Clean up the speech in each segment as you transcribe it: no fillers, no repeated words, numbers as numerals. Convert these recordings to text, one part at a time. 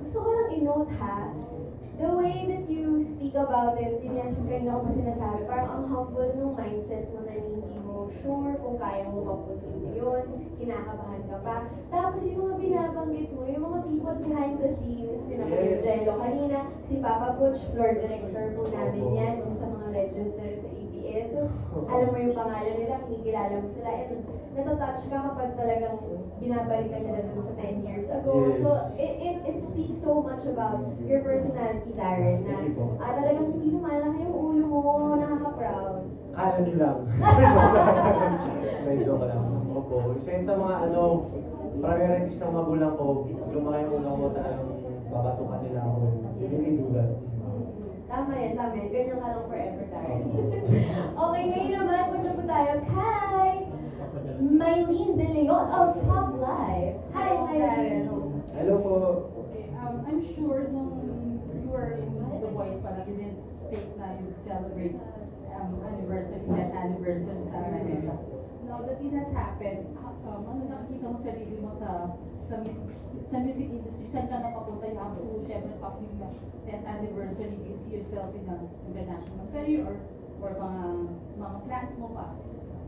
gusto ko lang i-note ha, the way that you speak about it, yun nga kanina ko pa sinasabi, parang ang humble nung mindset mo na hindi mo sure kung kaya mo mapuntin yun, kinakabahan ka pa. Tapos yung mga binabanggit mo, yung mga people behind the scenes, sina Kuya Jello kanina, si Papa Butch, floor director po namin yan, isa sa mga legends na rin sa ABS. So, alam mo yung pangalan nila, kinikilala mo sila, and natatouch ka kapag talagang binabalikan nila dun sa 10 years ago. Yes. So, it speaks so much about your personality, Darren, na talagang hindi lumalaki yung ulo mo, nakaka-proud. Kala nila. Medyo ka lang. Opo. Isa yun sa mga priorities ng magulang ko, lumaki yung ulang ko talagang babatukan nila ako. You really do that. Tama yan, tama yan. Ganyan ka lang forever, Darren. Okay, ngayon naman, punta po tayo kay Mylene De Leon of Pop Live. Hi, Mylene. Hello po. Okay, I'm sure nung you were in The Voice pala, you didn't think na you'd celebrate anniversary, that anniversary sa Araneta. Now that it has happened, ano nakikita mo sarili mo sa music industry? Saan ka na papunta? You have to, syempre, public na 10th anniversary, do you see yourself in an international career or mga plans mo pa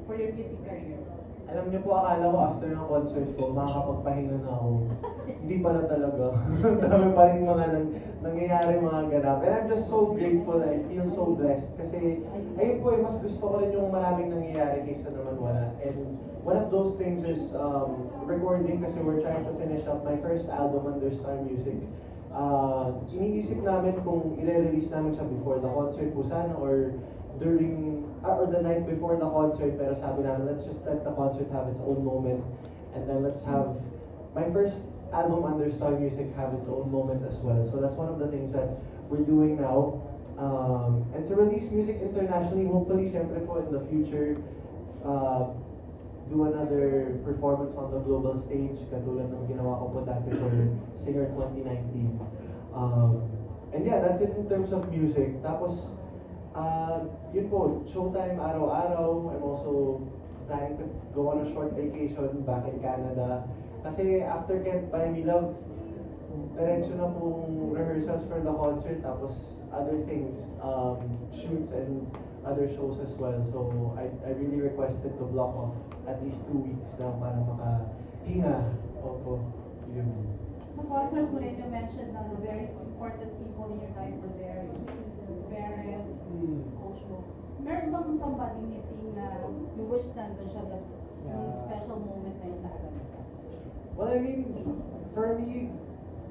for your music career? Alam niyo po, akala ko after ng concert ko, makakapagpahinga na ako. Hindi pala talaga. Dami pa rin mga nangyayari mga ganap. And I'm just so grateful, I feel so blessed. Kasi, ayun po mas gusto ko rin yung maraming nangyayari kaysa naman wala. And one of those things is recording kasi we're trying to finish up my first album under Star Music. Iniisip namin kung i-release namin siya before the concert po sana or during or the night before the concert, pero sabi namin, let's just let the concert have its own moment, and then let's have my first album under Star Music have its own moment as well. So that's one of the things that we're doing now, and to release music internationally, hopefully, syempre po in the future, do another performance on the global stage, katulad ng ginawa ko po dati for Singer 2019. And yeah, that's it in terms of music. Tapos, yun po, showtime araw-araw. I'm also planning to go on a short vacation back in Canada. Kasi after Can't Buy Me Love, diretso na pong rehearsals for the concert, tapos other things, shoots and other shows as well. So I really requested to block off at least 2 weeks na para makahinga. Opo, yun. Sa concert mo rin, you mentioned na the very important people in your life were there, your parents, coach mo. Meron bang somebody missing na you wish nandun siya yung special moment na yun sa Araneta? Well, I mean, for me,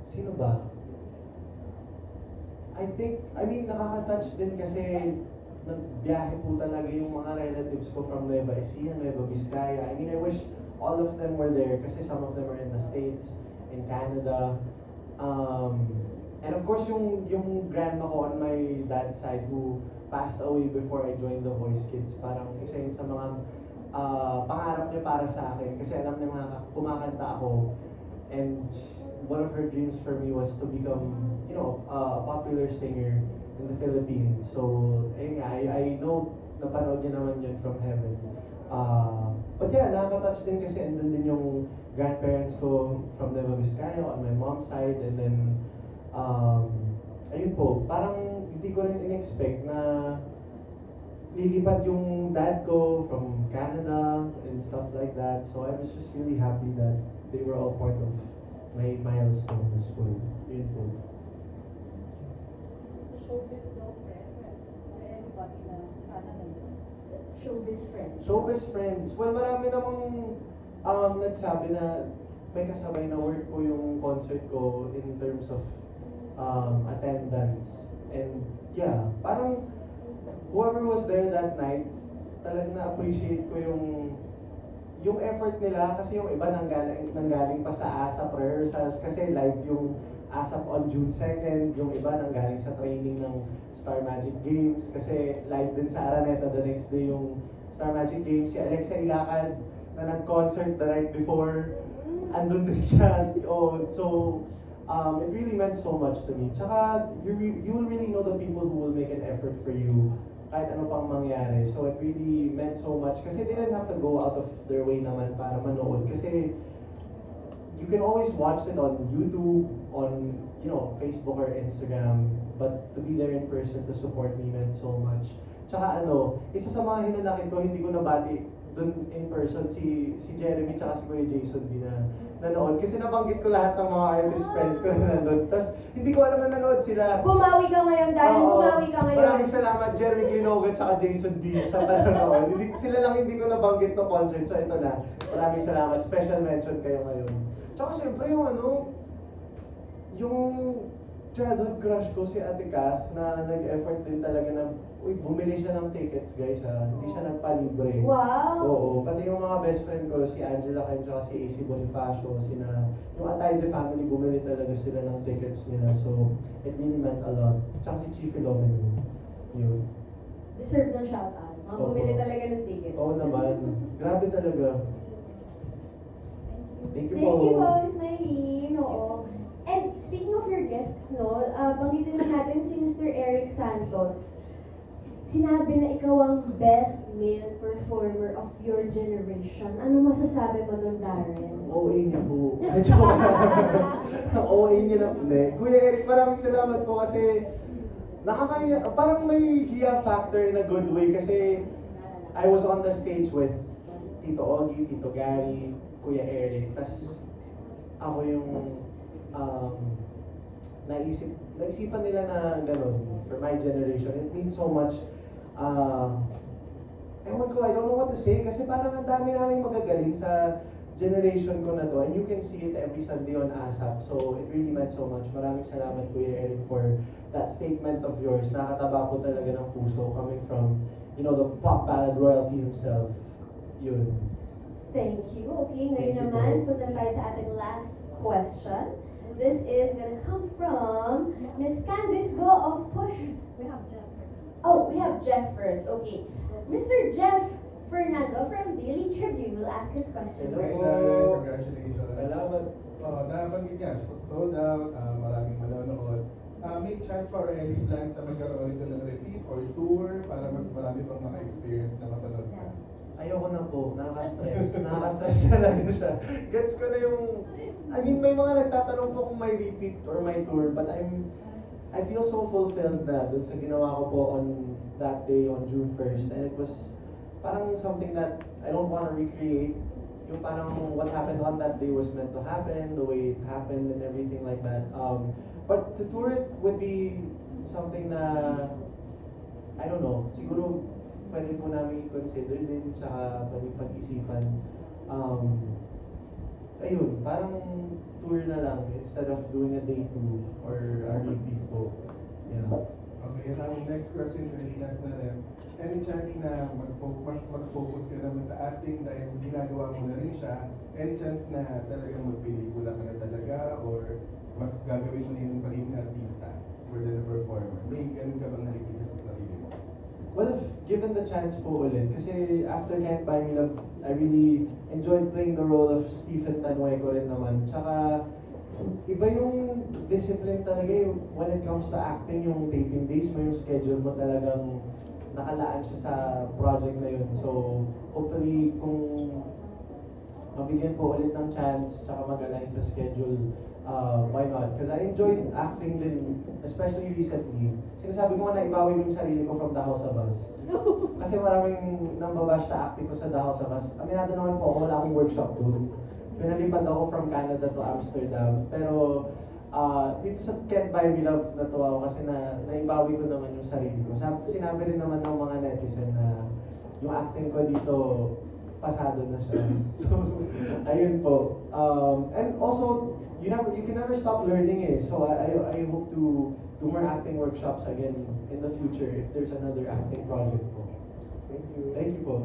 sino ba? I mean, nakaka-touch din kasi nagbiyahe po talaga yung mga relatives ko from Nueva Ecija, Nueva Vizcaya. I mean, I wish all of them were there kasi some of them are in the States, in Canada. And of course, yung grandma ko on my dad's side who passed away before I joined The Voice Kids, parang isa yun sa mga pangarap niya para sa akin kasi alam niya kumakanta ako, and one of her dreams for me was to become, a popular singer in the Philippines. So, ayun nga, I know napanood niya naman yun from heaven. But yeah, nakaka-touch din kasi andun din yung grandparents ko from Nueva Vizcaya on my mom's side, and then ayun po, parang hindi ko rin in-expect na lilipat yung dad ko from Canada and stuff like that. So I was just really happy that they were all part of my milestone as well. Yun po. Sa showbiz girlfriends, or anybody na sana nandun? Showbiz friends. Showbiz friends. Well, marami namang nagsabi na may kasabay na work po yung concert ko in terms of attendance. And yeah, parang whoever was there that night, talagang na-appreciate ko yung effort nila kasi yung iba nanggaling pa sa ASAP rehearsals kasi live yung ASAP on June 2nd, yung iba nanggaling sa training ng Star Magic Games kasi live din sa Araneta the next day yung Star Magic Games. Si Alexa Ilacad na nag-concert the night before, andun din siya. So it really meant so much to me. Tsaka you will really know the people who will make an effort for you kahit ano pang mangyari. So it really meant so much kasi they didn't have to go out of their way naman para manood kasi you can always watch it on YouTube, on Facebook or Instagram, but to be there in person to support me meant so much. Tsaka isa sa mga hinanakit ko, hindi ko nabati dun in person si Jeremy tsaka si Kuya Jason din na nanood. Kasi nabanggit ko lahat ng mga artist friends ko na nanood. Tapos hindi ko alam na nanood sila. Bumawi ka ngayon, dahil Oo. bumawi ka ngayon. Maraming salamat, Jeremy Clinogan tsaka Jason D. sa panonood. Sila lang hindi ko nabanggit ng concert. So ito na. Maraming salamat. Special mention kayo ngayon. Tsaka siyempre yung childhood crush ko si Ate Kath na nag-effort din talaga na bumili siya ng tickets guys Hindi siya nagpalibre. Wow! Oo, pati yung mga best friend ko, si Angela Cain tsaka si AC Bonifacio, yung Atayde family, bumili talaga sila ng tickets nila. So, it really meant a lot. Tsaka si Chief Philomeno. Yun. Deserve ng shoutout. Mga Oo. bumili talaga ng tickets. Oo naman. Grabe talaga. Thank you po. Thank you po, Miss Maylene. Oo. And speaking of your guests, banggitin lang natin si Mr. Eric Santos. Sinabi na ikaw ang best male performer of your generation. Ano masasabi mo nun, Darren? OA niya po. OA niya na po. Kuya Eric, maraming salamat po kasi parang may hiya factor in a good way kasi I was on the stage with Tito Ogie, Tito Gary, Kuya Eric, tas ako yung naisipan nila na gano'n for my generation. It means so much. Ewan ko, I don't know what to say kasi parang ang dami naming magagaling sa generation ko na to and you can see it every Sunday on ASAP. So it really meant so much. Maraming salamat Kuya Eric for that statement of yours. Nakataba po talaga ng puso coming from, the pop ballad royalty himself. Yun. Thank you. Okay, ngayon Thank you naman, po. punta tayo sa ating last question. This is gonna come from Miss Candice Go of Push. We have Jeff. Oh, we have Jeff first. Okay. Mr. Jeff Fernando from Daily Tribune will ask his question Hello. first. Darren, congratulations. Salamat. Nabanggit niya, sold out, maraming manonood. May chance pa or any plans na magkaroon ito ng repeat or tour para mas marami pang maka-experience na mapanood ka? Ayoko na po, nakaka-stress. Nakaka-stress talaga siya. Gets ko na may mga nagtatanong po kung may repeat or may tour, but I feel so fulfilled na dun sa ginawa ko po on that day, on June 1st. And it was parang something that I don't want to recreate. Yung parang what happened on that day was meant to happen, the way it happened and everything like that. But to tour it would be something na, I don't know, siguro pwede po namin i-consider din, tsaka pwede pag-isipan. Ayun, parang tour na lang instead of doing a day two or a repeat po. Yeah. Okay, and ang next question is last na rin. Any chance na mag-focus ka naman sa acting dahil ginagawa mo na rin siya? Any chance na talagang magpelikula ka na talaga or mas gagawin mo na yung pagiging artista more than a performer? May ganun ka bang nakikita sa sarili mo? Well, if given the chance po ulit, kasi after Can't Buy Me Love, I really enjoyed playing the role of Stephen Tanueco rin naman. Tsaka, iba yung discipline talaga when it comes to acting, yung taping days mo, yung schedule mo talagang nakalaan siya sa project na yun. So, hopefully, kung mabigyan po ulit ng chance, tsaka mag-align sa schedule, why not? Because I enjoyed acting din, especially recently. Sinasabi ko nga na ibawi ko yung sarili ko from The House of Us. Kasi maraming nambabash sa acting ko sa The House of Us. Aminado naman po ako, wala akong workshop doon. Pinalipad ako from Canada to Amsterdam. Pero dito sa Can't Buy Me Love natuwa ako kasi naibawi ko naman yung sarili ko. Sinabi rin naman ng mga netizen na yung acting ko dito pasado na siya. So, ayun po. And also, you can never stop learning So I hope to do more acting workshops again in the future if there's another acting project po. Thank you. Thank you po.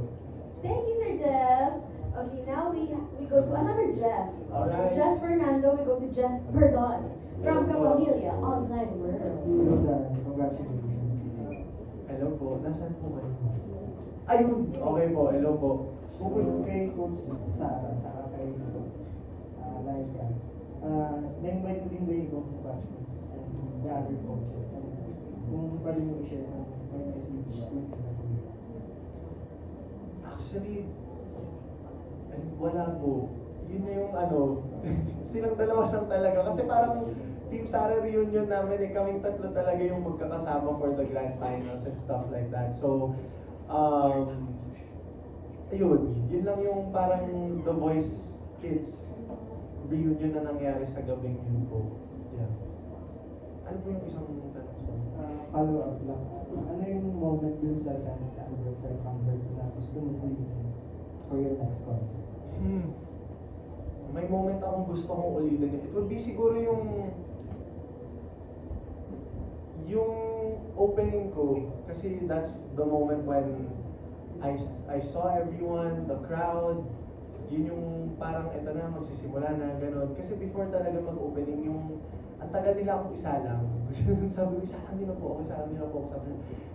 Thank you, Sir Jeff. Okay, now we go to another Jeff. Alright. Jeff Fernando, we go to Jeff Perdon from Kapamilya Online World. Congratulations. Hello po. Nasaan po kayo? Ayun! Okay po. Hello po. Bukod kay Coach Sara, saka kay Laika, na-invite ko din ba yung batchmates and the other coaches? And kung pwede mo i-share kung may message din sila for you. Actually, wala po. Yun na yung silang dalawa lang talaga. Kasi parang Team Sara reunion namin eh, kaming tatlo talaga yung magkakasama for the grand finals and stuff like that. So, yun lang yung parang The Voice Kids reunion na nangyari sa gabing yun po. Yeah. Ano po yung isang tanong sa Follow up lang. Ano yung moment dun sa 10th anniversary concert na gusto mo ulitin for your next concert? May moment akong gusto kong ulitin. It would be siguro yung opening ko, kasi that's the moment when I saw everyone, the crowd, yun yung parang eto na, magsisimula na, gano'n. Kasi before talaga mag-opening, yung ang tagal nila akong isa lang. Sabi ko, isa lang din ako. Sabi ko,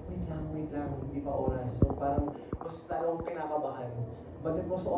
wait lang, hindi pa oras. So parang mas lalo akong kinakabahan. But it was all